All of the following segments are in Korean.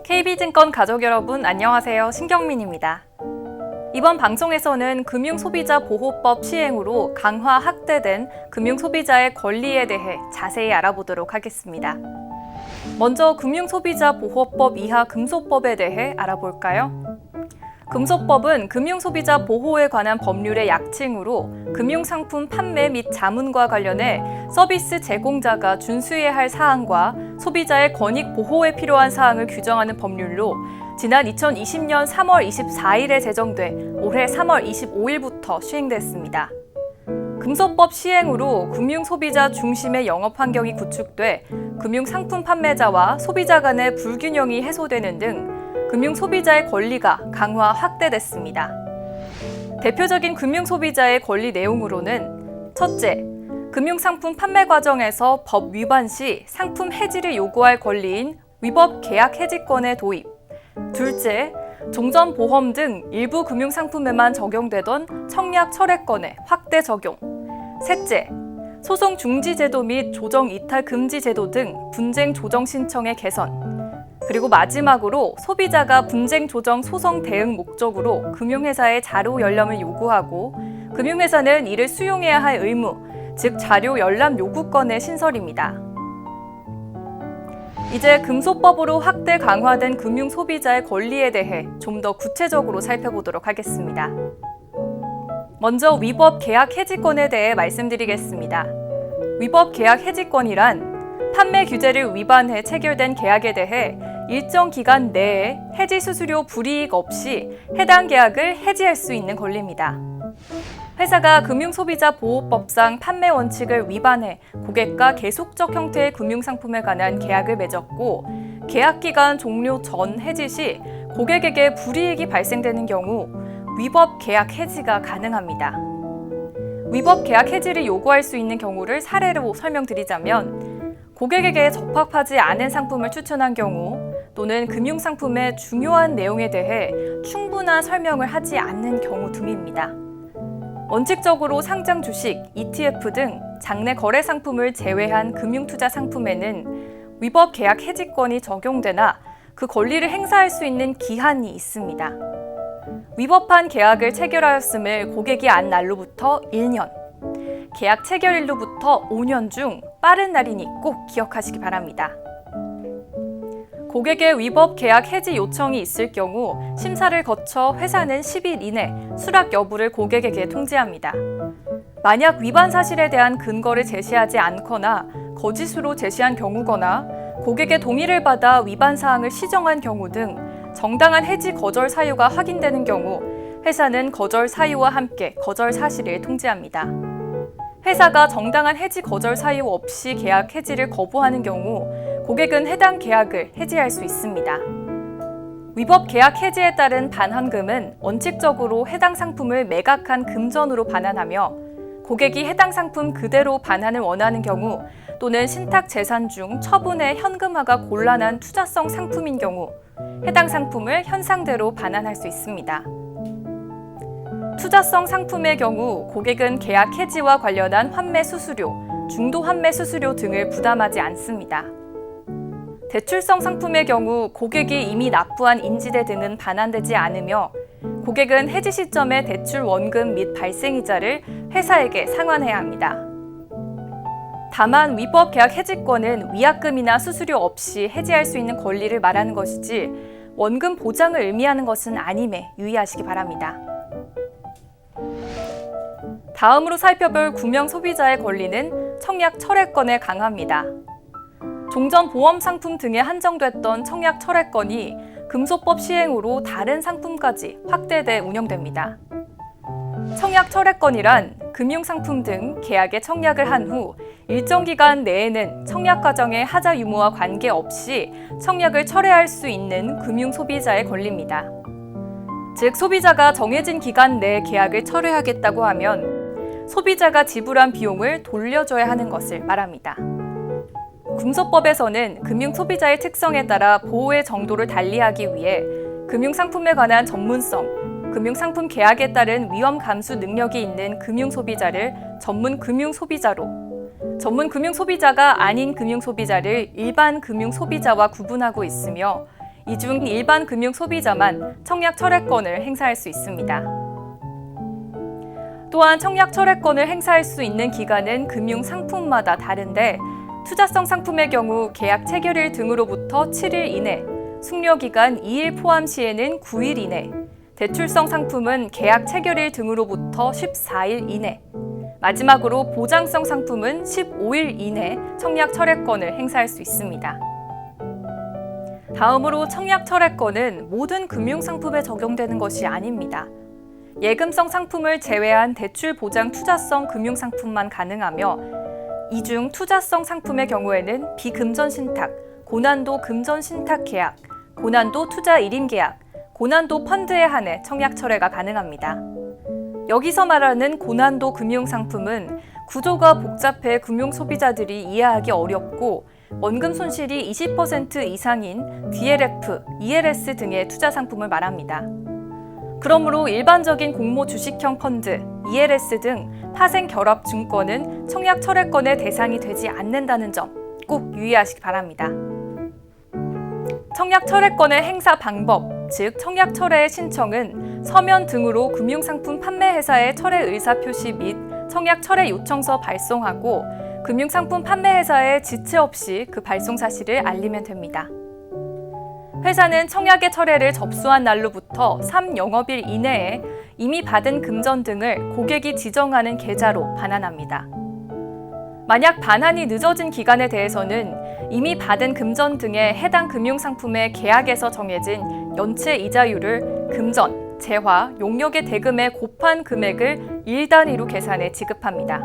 KB증권 가족 여러분 안녕하세요. 신경민입니다. 이번 방송에서는 금융소비자보호법 시행으로 강화 확대된 금융소비자의 권리에 대해 자세히 알아보도록 하겠습니다. 먼저 금융소비자보호법 이하 금소법에 대해 알아볼까요? 금소법은 금융소비자 보호에 관한 법률의 약칭으로 금융상품 판매 및 자문과 관련해 서비스 제공자가 준수해야 할 사항과 소비자의 권익 보호에 필요한 사항을 규정하는 법률로 지난 2020년 3월 24일에 제정돼 올해 3월 25일부터 시행됐습니다. 금소법 시행으로 금융소비자 중심의 영업 환경이 구축돼 금융상품 판매자와 소비자 간의 불균형이 해소되는 등 금융소비자의 권리가 강화 확대됐습니다. 대표적인 금융소비자의 권리 내용으로는 첫째, 금융상품 판매 과정에서 법 위반 시 상품 해지를 요구할 권리인 위법 계약 해지권의 도입. 둘째, 종전보험 등 일부 금융상품에만 적용되던 청약 철회권의 확대 적용. 셋째, 소송 중지 제도 및 조정 이탈 금지 제도 등 분쟁 조정 신청의 개선. 그리고 마지막으로 소비자가 분쟁 조정 소송 대응 목적으로 금융회사에 자료 열람을 요구하고 금융회사는 이를 수용해야 할 의무, 즉 자료 열람 요구권의 신설입니다. 이제 금소법으로 확대 강화된 금융소비자의 권리에 대해 좀 더 구체적으로 살펴보도록 하겠습니다. 먼저 위법 계약 해지권에 대해 말씀드리겠습니다. 위법 계약 해지권이란 판매 규제를 위반해 체결된 계약에 대해 일정 기간 내에 해지 수수료 불이익 없이 해당 계약을 해지할 수 있는 권리입니다. 회사가 금융소비자보호법상 판매 원칙을 위반해 고객과 계속적 형태의 금융상품에 관한 계약을 맺었고 계약 기간 종료 전 해지 시 고객에게 불이익이 발생되는 경우 위법 계약 해지가 가능합니다. 위법 계약 해지를 요구할 수 있는 경우를 사례로 설명드리자면 고객에게 적합하지 않은 상품을 추천한 경우 또는 금융상품의 중요한 내용에 대해 충분한 설명을 하지 않는 경우 등입니다. 원칙적으로 상장 주식, ETF 등 장내 거래 상품을 제외한 금융투자 상품에는 위법 계약 해지권이 적용되나 그 권리를 행사할 수 있는 기한이 있습니다. 위법한 계약을 체결하였음을 고객이 안 날로부터 1년, 계약 체결일로부터 5년 중 빠른 날이니 꼭 기억하시기 바랍니다. 고객의 위법 계약 해지 요청이 있을 경우 심사를 거쳐 회사는 10일 이내 수락 여부를 고객에게 통지합니다. 만약 위반 사실에 대한 근거를 제시하지 않거나 거짓으로 제시한 경우거나 고객의 동의를 받아 위반 사항을 시정한 경우 등 정당한 해지 거절 사유가 확인되는 경우 회사는 거절 사유와 함께 거절 사실을 통지합니다. 회사가 정당한 해지 거절 사유 없이 계약 해지를 거부하는 경우 고객은 해당 계약을 해지할 수 있습니다. 위법 계약 해지에 따른 반환금은 원칙적으로 해당 상품을 매각한 금전으로 반환하며 고객이 해당 상품 그대로 반환을 원하는 경우 또는 신탁 재산 중 처분의 현금화가 곤란한 투자성 상품인 경우 해당 상품을 현상대로 반환할 수 있습니다. 투자성 상품의 경우 고객은 계약 해지와 관련한 환매 수수료, 중도 환매 수수료 등을 부담하지 않습니다. 대출성 상품의 경우 고객이 이미 납부한 인지대 등은 반환되지 않으며 고객은 해지 시점에 대출 원금 및 발생이자를 회사에게 상환해야 합니다. 다만 위법 계약 해지권은 위약금이나 수수료 없이 해지할 수 있는 권리를 말하는 것이지 원금 보장을 의미하는 것은 아님에 유의하시기 바랍니다. 다음으로 살펴볼 구명 소비자의 권리는 청약 철회권에 강화합니다. 종전 보험 상품 등에 한정됐던 청약 철회권이 금소법 시행으로 다른 상품까지 확대돼 운영됩니다. 청약 철회권이란 금융상품 등 계약에 청약을 한 후 일정 기간 내에는 청약 과정의 하자 유무와 관계없이 청약을 철회할 수 있는 금융소비자의 권리입니다. 즉, 소비자가 정해진 기간 내에 계약을 철회하겠다고 하면 소비자가 지불한 비용을 돌려줘야 하는 것을 말합니다. 금소법에서는 금융소비자의 특성에 따라 보호의 정도를 달리하기 위해 금융상품에 관한 전문성, 금융상품 계약에 따른 위험 감수 능력이 있는 금융소비자를 전문 금융소비자로, 전문 금융소비자가 아닌 금융소비자를 일반 금융소비자와 구분하고 있으며 이 중 일반 금융 소비자만 청약 철회권을 행사할 수 있습니다. 또한 청약 철회권을 행사할 수 있는 기간은 금융 상품마다 다른데 투자성 상품의 경우 계약 체결일 등으로부터 7일 이내, 숙려기간 2일 포함 시에는 9일 이내, 대출성 상품은 계약 체결일 등으로부터 14일 이내, 마지막으로 보장성 상품은 15일 이내 청약 철회권을 행사할 수 있습니다. 다음으로 청약 철회권은 모든 금융상품에 적용되는 것이 아닙니다. 예금성 상품을 제외한 대출 보장 투자성 금융상품만 가능하며 이 중 투자성 상품의 경우에는 비금전 신탁, 고난도 금전 신탁 계약, 고난도 투자 일임 계약, 고난도 펀드에 한해 청약 철회가 가능합니다. 여기서 말하는 고난도 금융상품은 구조가 복잡해 금융 소비자들이 이해하기 어렵고 원금 손실이 20% 이상인 DLF, ELS 등의 투자 상품을 말합니다. 그러므로 일반적인 공모 주식형 펀드, ELS 등 파생 결합 증권은 청약 철회권의 대상이 되지 않는다는 점 꼭 유의하시기 바랍니다. 청약 철회권의 행사 방법, 즉 청약 철회의 신청은 서면 등으로 금융상품 판매회사에 철회 의사표시 및 청약 철회 요청서 발송하고 금융상품 판매회사에 지체 없이 그 발송 사실을 알리면 됩니다. 회사는 청약의 철회를 접수한 날로부터 3영업일 이내에 이미 받은 금전 등을 고객이 지정하는 계좌로 반환합니다. 만약 반환이 늦어진 기간에 대해서는 이미 받은 금전 등의 해당 금융상품의 계약에서 정해진 연체 이자율을 금전, 재화, 용역의 대금에 곱한 금액을 일단위로 계산해 지급합니다.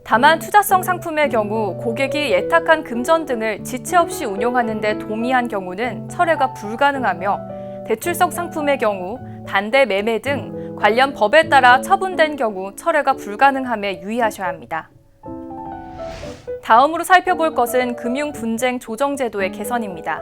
다만 투자성 상품의 경우 고객이 예탁한 금전 등을 지체 없이 운용하는 데 동의한 경우는 철회가 불가능하며 대출성 상품의 경우 반대 매매 등 관련 법에 따라 처분된 경우 철회가 불가능함에 유의하셔야 합니다. 다음으로 살펴볼 것은 금융분쟁조정제도의 개선입니다.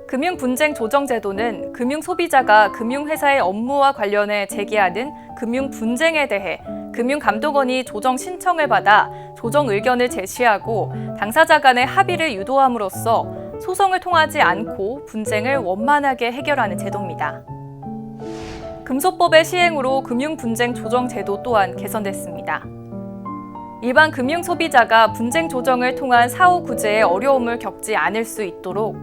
금융분쟁조정제도는 금융소비자가 금융회사의 업무와 관련해 제기하는 금융분쟁에 대해 금융감독원이 조정 신청을 받아 조정 의견을 제시하고 당사자 간의 합의를 유도함으로써 소송을 통하지 않고 분쟁을 원만하게 해결하는 제도입니다. 금소법의 시행으로 금융분쟁조정제도 또한 개선됐습니다. 일반 금융소비자가 분쟁 조정을 통한 사후 구제에 어려움을 겪지 않을 수 있도록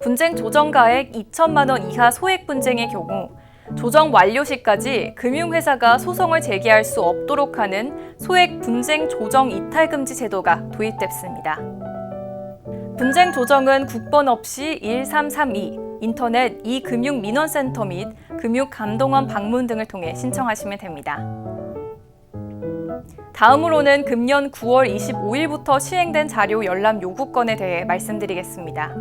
분쟁 조정가액 2천만 원 이하 소액 분쟁의 경우 조정 완료 시까지 금융회사가 소송을 제기할 수 없도록 하는 소액 분쟁 조정 이탈 금지 제도가 도입됐습니다. 분쟁 조정은 국번 없이 1332, 인터넷 이금융민원센터 및 금융감독원 방문 등을 통해 신청하시면 됩니다. 다음으로는 금년 9월 25일부터 시행된 자료 열람 요구권에 대해 말씀드리겠습니다.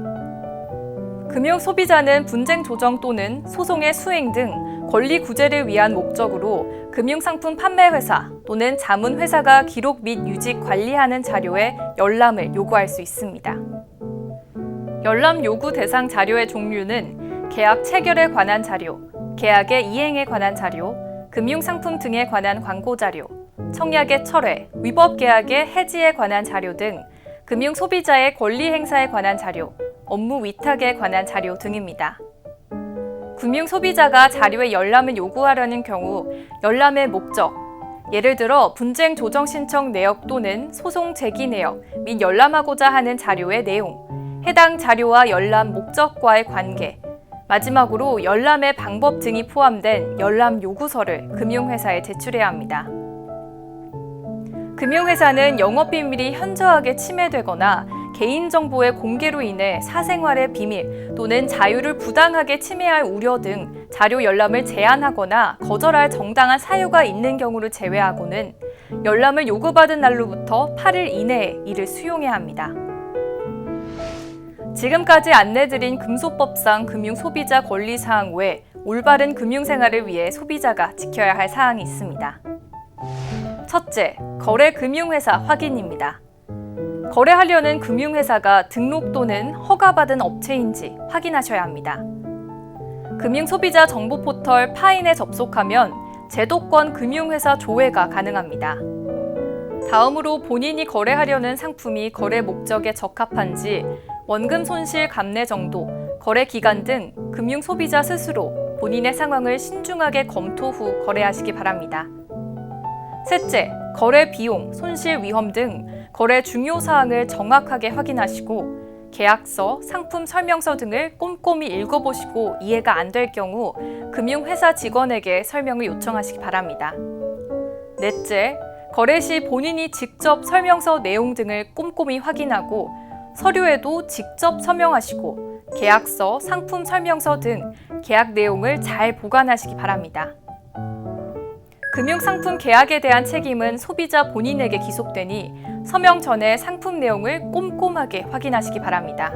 금융소비자는 분쟁 조정 또는 소송의 수행 등 권리 구제를 위한 목적으로 금융상품 판매회사 또는 자문회사가 기록 및 유지 관리하는 자료의 열람을 요구할 수 있습니다. 열람 요구 대상 자료의 종류는 계약 체결에 관한 자료, 계약의 이행에 관한 자료, 금융상품 등에 관한 광고 자료, 청약의 철회, 위법계약의 해지에 관한 자료 등 금융소비자의 권리 행사에 관한 자료, 업무 위탁에 관한 자료 등입니다. 금융소비자가 자료의 열람을 요구하려는 경우 열람의 목적, 예를 들어 분쟁 조정 신청 내역 또는 소송 제기 내역 및 열람하고자 하는 자료의 내용, 해당 자료와 열람 목적과의 관계, 마지막으로 열람의 방법 등이 포함된 열람 요구서를 금융회사에 제출해야 합니다. 금융회사는 영업비밀이 현저하게 침해되거나 개인정보의 공개로 인해 사생활의 비밀 또는 자유를 부당하게 침해할 우려 등 자료 열람을 제한하거나 거절할 정당한 사유가 있는 경우를 제외하고는 열람을 요구받은 날로부터 8일 이내에 이를 수용해야 합니다. 지금까지 안내드린 금소법상 금융소비자 권리사항 외 올바른 금융생활을 위해 소비자가 지켜야 할 사항이 있습니다. 첫째, 거래금융회사 확인입니다. 거래하려는 금융회사가 등록 또는 허가받은 업체인지 확인하셔야 합니다. 금융소비자 정보 포털 파인에 접속하면 제도권 금융회사 조회가 가능합니다. 다음으로 본인이 거래하려는 상품이 거래 목적에 적합한지 원금 손실 감내 정도, 거래 기간 등 금융 소비자 스스로 본인의 상황을 신중하게 검토 후 거래하시기 바랍니다. 셋째, 거래 비용, 손실 위험 등 거래 중요 사항을 정확하게 확인하시고 계약서, 상품 설명서 등을 꼼꼼히 읽어보시고 이해가 안 될 경우 금융회사 직원에게 설명을 요청하시기 바랍니다. 넷째, 거래 시 본인이 직접 설명서 내용 등을 꼼꼼히 확인하고 서류에도 직접 서명하시고 계약서, 상품 설명서 등 계약 내용을 잘 보관하시기 바랍니다. 금융상품 계약에 대한 책임은 소비자 본인에게 기속되니 서명 전에 상품 내용을 꼼꼼하게 확인하시기 바랍니다.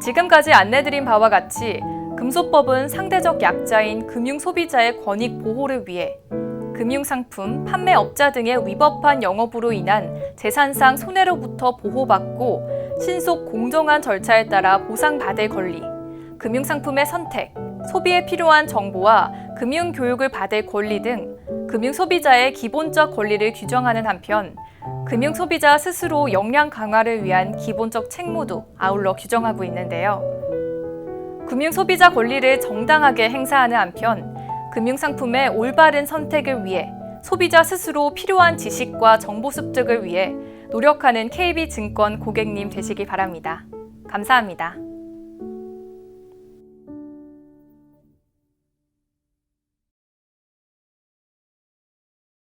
지금까지 안내드린 바와 같이 금소법은 상대적 약자인 금융소비자의 권익 보호를 위해 금융상품, 판매업자 등의 위법한 영업으로 인한 재산상 손해로부터 보호받고 신속 공정한 절차에 따라 보상받을 권리, 금융상품의 선택, 소비에 필요한 정보와 금융교육을 받을 권리 등 금융소비자의 기본적 권리를 규정하는 한편 금융소비자 스스로 역량 강화를 위한 기본적 책무도 아울러 규정하고 있는데요. 금융소비자 권리를 정당하게 행사하는 한편 금융상품의 올바른 선택을 위해 소비자 스스로 필요한 지식과 정보 습득을 위해 노력하는 KB증권 고객님 되시기 바랍니다. 감사합니다.